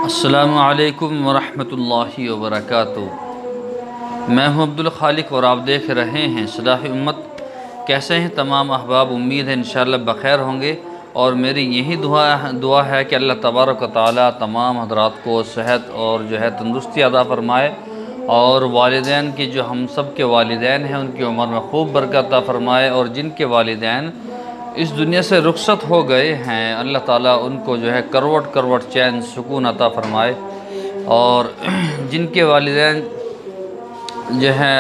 अस्सलामु अलैकुम वरहमतुल्लाहि वबरकातुहू। मैं हूं अब्दुल खालिक और आप देख रहे हैं सलाह उम्मत। कैसे हैं तमाम अहबाब? उम्मीद है इंशाअल्लाह बख़ैर होंगे और मेरी यही दुआ है कि अल्लाह तबारक व तआला तमाम हज़रात को सेहत और जो है तंदुरुस्ती अता फ़रमाए और वालिदैन की जो हम सब के वालिदैन हैं उनकी उम्र में खूब बरकत अता फ़रमाए और जिनके वालिदैन इस दुनिया से रुखसत हो गए हैं अल्लाह ताला उनको जो है करवट करवट चैन सुकून अता फ़रमाए और जिनके वालिदैन जो है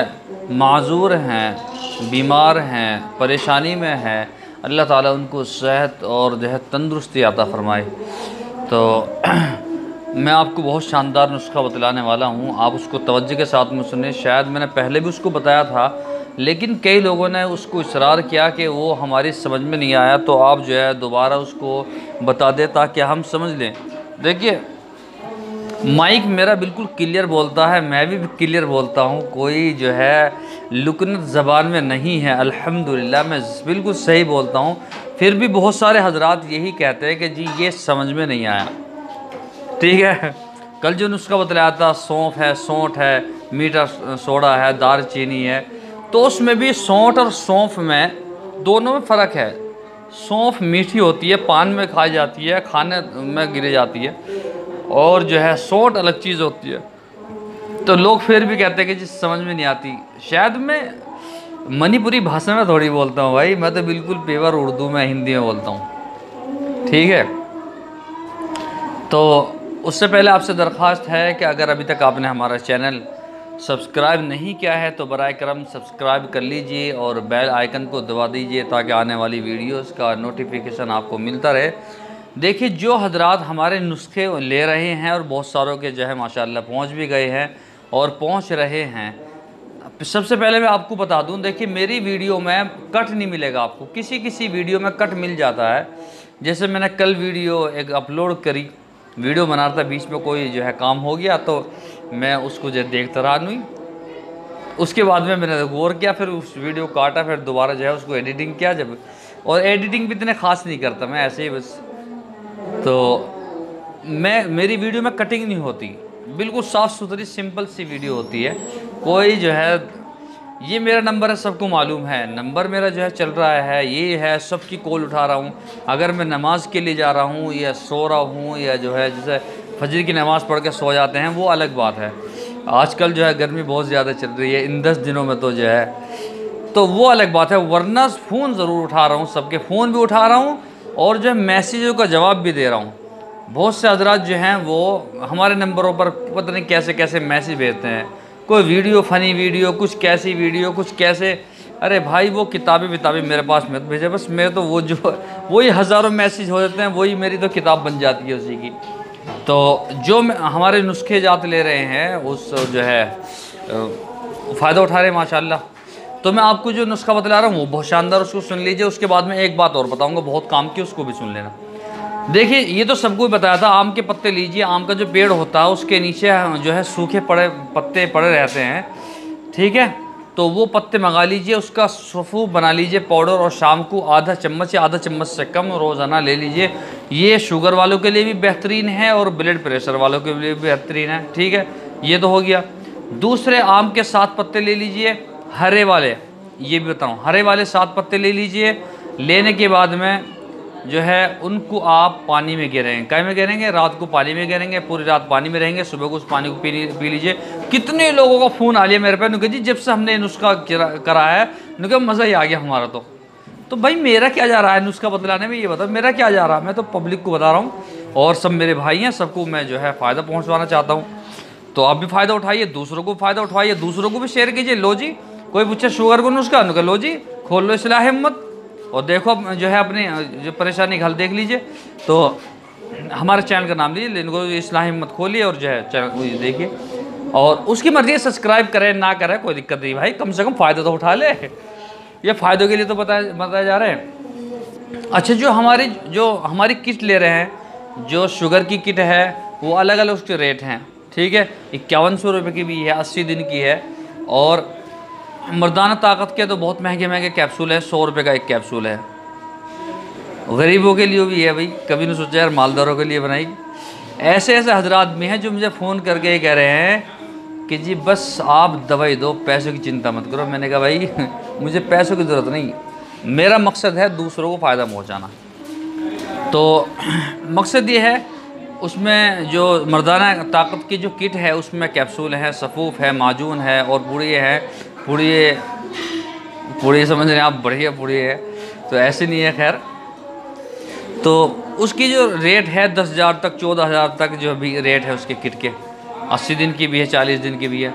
माज़ूर हैं, बीमार हैं, परेशानी में हैं, अल्लाह ताला उनको सेहत और जो है तंदुरुस्ती अता फ़रमाए। तो मैं आपको बहुत शानदार नुस्खा बतलाने वाला हूँ, आप उसको तवज्जो के साथ में सुने। शायद मैंने पहले भी उसको बताया था लेकिन कई लोगों ने उसको इसरार किया कि वो हमारी समझ में नहीं आया, तो आप जो है दोबारा उसको बता दें ताकि हम समझ लें। देखिए, माइक मेरा बिल्कुल क्लियर बोलता है, मैं भी क्लियर बोलता हूँ, कोई जो है लुकनत ज़बान में नहीं है। अल्हम्दुलिल्लाह मैं बिल्कुल सही बोलता हूँ। फिर भी बहुत सारे हजरात यही कहते हैं कि जी ये समझ में नहीं आया। ठीक है, कल जो नुस्खा बतलाया था, सौंफ है, सौंठ है, मीठा सोडा है, दालचीनी है, तो उसमें भी सौंठ और सौंफ में दोनों में फ़र्क है। सौंफ मीठी होती है, पान में खाई जाती है, खाने में गिरी जाती है, और जो है सौंठ अलग चीज़ होती है। तो लोग फिर भी कहते हैं कि जी समझ में नहीं आती। शायद मैं मणिपुरी भाषा में थोड़ी बोलता हूँ भाई, मैं तो बिल्कुल पेवर उर्दू में, हिंदी में बोलता हूँ। ठीक है, तो उससे पहले आपसे दरख्वास्त है कि अगर अभी तक आपने हमारा चैनल सब्सक्राइब नहीं किया है तो बराए करम सब्सक्राइब कर लीजिए और बेल आइकन को दबा दीजिए ताकि आने वाली वीडियोस का नोटिफिकेशन आपको मिलता रहे। देखिए, जो हजरात हमारे नुस्खे ले रहे हैं और बहुत सारों के जो है माशाल्लाह पहुंच भी गए हैं और पहुंच रहे हैं, सबसे पहले मैं आपको बता दूं, देखिए मेरी वीडियो में कट नहीं मिलेगा आपको। किसी किसी वीडियो में कट मिल जाता है। जैसे मैंने कल वीडियो एक अपलोड करी, वीडियो बना रहा था, बीच में कोई जो है काम हो गया तो मैं उसको जो देखता रहा नहीं। उसके बाद में मैंने गौर किया, फिर उस वीडियो काटा, फिर दोबारा जो है उसको एडिटिंग किया जब, और एडिटिंग भी इतने ख़ास नहीं करता मैं, ऐसे ही बस। तो मेरी वीडियो में कटिंग नहीं होती, बिल्कुल साफ़ सुथरी सिंपल सी वीडियो होती है। कोई जो है, ये मेरा नंबर है, सबको मालूम है, नंबर मेरा जो है चल रहा है, ये है, सबकी कॉल उठा रहा हूँ। अगर मैं नमाज़ के लिए जा रहा हूँ या सो रहा हूँ या जो है जैसे फजर की नमाज़ पढ़ के सो जाते हैं, वो अलग बात है। आजकल जो है गर्मी बहुत ज़्यादा चल रही है इन 10 दिनों में, तो जो है तो वो अलग बात है। वरना फ़ोन ज़रूर उठा रहा हूँ, सबके फ़ोन भी उठा रहा हूँ और जो है मैसेजों का जवाब भी दे रहा हूँ। बहुत से हजरात जो हैं वो हमारे नंबरों पर पता नहीं कैसे कैसे मैसेज भेजते हैं, कोई वीडियो फ़नी वीडियो, कुछ कैसी वीडियो, कुछ कैसे। अरे भाई, वो किताबें मेरे पास मत भेजे, बस मेरे तो वो जो वही हज़ारों मैसेज हो जाते हैं, वही मेरी तो किताब बन जाती है उसी की। तो जो हमारे नुस्खे जात ले रहे हैं उस जो है फ़ायदा उठा रहे हैं माशाल्लाह। तो मैं आपको जो नुस्खा बतला रहा हूँ वो बहुत शानदार, उसको सुन लीजिए। उसके बाद में एक बात और बताऊँगा बहुत काम की, उसको भी सुन लेना। देखिए, ये तो सबको बताया था, आम के पत्ते लीजिए। आम का जो पेड़ होता है उसके नीचे जो है सूखे पड़े पत्ते पड़े रहते हैं, ठीक है, तो वो पत्ते मंगा लीजिए, उसका सफ़ू बना लीजिए पाउडर, और शाम को आधा चम्मच या आधा चम्मच से कम रोज़ाना ले लीजिए। ये शुगर वालों के लिए भी बेहतरीन है और ब्लड प्रेशर वालों के लिए भी बेहतरीन है। ठीक है, ये तो हो गया। दूसरे आम के 7 पत्ते ले लीजिए, हरे वाले, ये भी बताऊँ, हरे वाले 7 पत्ते ले लीजिए। लेने के बाद में जो है उनको आप पानी में गिरेंगे। क्या में गिरेंगे? रात को पानी में गिरेंगे, पूरी रात पानी में रहेंगे, सुबह को उस पानी को पी लीजिए। कितने लोगों का फ़ोन आ लिया मेरे पे, उनके जी जब से हमने नुस्खा करा है, उनका मज़ा ही आ गया हमारा। तो भाई मेरा क्या जा रहा है नुस्खा बतलाने में, ये बताओ मेरा क्या जा रहा है? मैं तो पब्लिक को बता रहा हूँ और सब मेरे भाई हैं, सबको मैं जो है फ़ायदा पहुँचवाना चाहता हूँ। तो आप भी फ़ायदा उठाइए, दूसरों को फ़ायदा उठवाइए, दूसरों को भी शेयर कीजिए। लो जी, कोई पूछे शुगर को नुस्खा, उनका लो जी, खोल लो इस्लाह हिम्मत और देखो जो है अपनी जो परेशानी हल देख लीजिए। तो हमारे चैनल का नाम लीजिए, इनको इस्लाह हिम्मत खोलिए और जो है चैनल देखिए, और उसकी मर्ज़ी सब्सक्राइब करें ना करें कोई दिक्कत नहीं भाई, कम से कम फ़ायदा तो उठा ले। ये फ़ायदों के लिए तो बताया जा रहे हैं। अच्छा, जो हमारी किट ले रहे हैं, जो शुगर की किट है वो अलग अलग उसके रेट हैं। ठीक है, 5100 रुपये की भी है, 80 दिन की है, और मर्दाना ताकत के तो बहुत महंगे महंगे कैप्सूल हैं, 100 रुपये का एक कैप्सूल है। गरीबों के लिए भी है भाई, कभी नहीं सोचा यार मालदारों के लिए बनाई। ऐसे ऐसे हजरात भी हैं जो मुझे फ़ोन करके ये कह रहे हैं कि जी बस आप दवाई दो, पैसों की चिंता मत करो। मैंने कहा भाई मुझे पैसों की ज़रूरत नहीं, मेरा मकसद है दूसरों को फ़ायदा पहुंचाना। तो मकसद ये है, उसमें जो मर्दाना ताकत की जो किट है उसमें कैप्सूल है, सफ़ूफ़ है, माजून है और पुड़िये है। पुड़िये समझ रहे हैं आप, बढ़िया पुड़िये है, तो ऐसे नहीं है। खैर, तो उसकी जो रेट है 10,000 तक, 14,000 तक जो भी रेट है उसके किट के। 80 दिन की भी है, 40 दिन की भी है।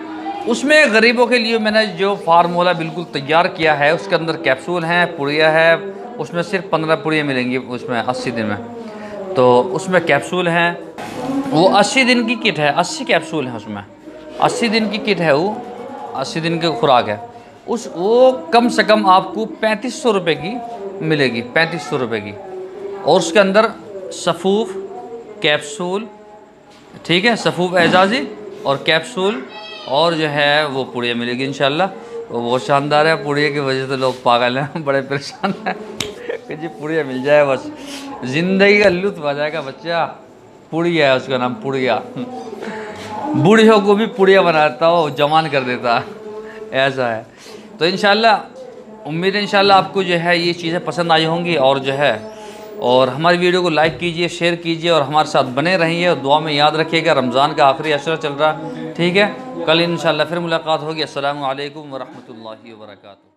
उसमें गरीबों के लिए मैंने जो फार्मूला बिल्कुल तैयार किया है, उसके अंदर कैप्सूल हैं, पुड़िया है। उसमें सिर्फ 15 पुड़िया मिलेंगी उसमें 80 दिन में। तो उसमें कैप्सूल हैं, वो 80 दिन की किट है, 80 कैप्सूल हैं उसमें, 80 दिन की किट है वो, 80 दिन की खुराक है। वो कम से कम आपको 3500 रुपये की मिलेगी, 3500 रुपये की। और उसके अंदर सफ़ूफ़, कैप्सूल, ठीक है, सफ़ूफ़ एजाज़ी और कैप्सूल और जो है वो पुड़िया मिलेगी इंशाल्लाह। वो बहुत शानदार है। पुड़िया की वजह से लोग पागल हैं, बड़े परेशान हैं कि जी पुड़िया मिल जाए बस ज़िंदगी का लुत्फ़ आ जाएगा बच्चा। पुड़िया है उसका नाम, पुड़िया। बूढ़ियों को भी पुड़िया बनाता हो, जवान कर देता, ऐसा है। तो इंशाल्लाह उम्मीद है इंशाल्लाह आपको जो है ये चीज़ें पसंद आई होंगी। और जो है, और हमारी वीडियो को लाइक कीजिए, शेयर कीजिए और हमारे साथ बने रहिए। और दुआ में याद रखिएगा रमज़ान का आखिरी अशरा चल रहा, ठीक है। कल इंशाल्लाह फिर मुलाकात होगी। अस्सलामु अलैकुम व रहमतुल्लाहि व बरकातुहू।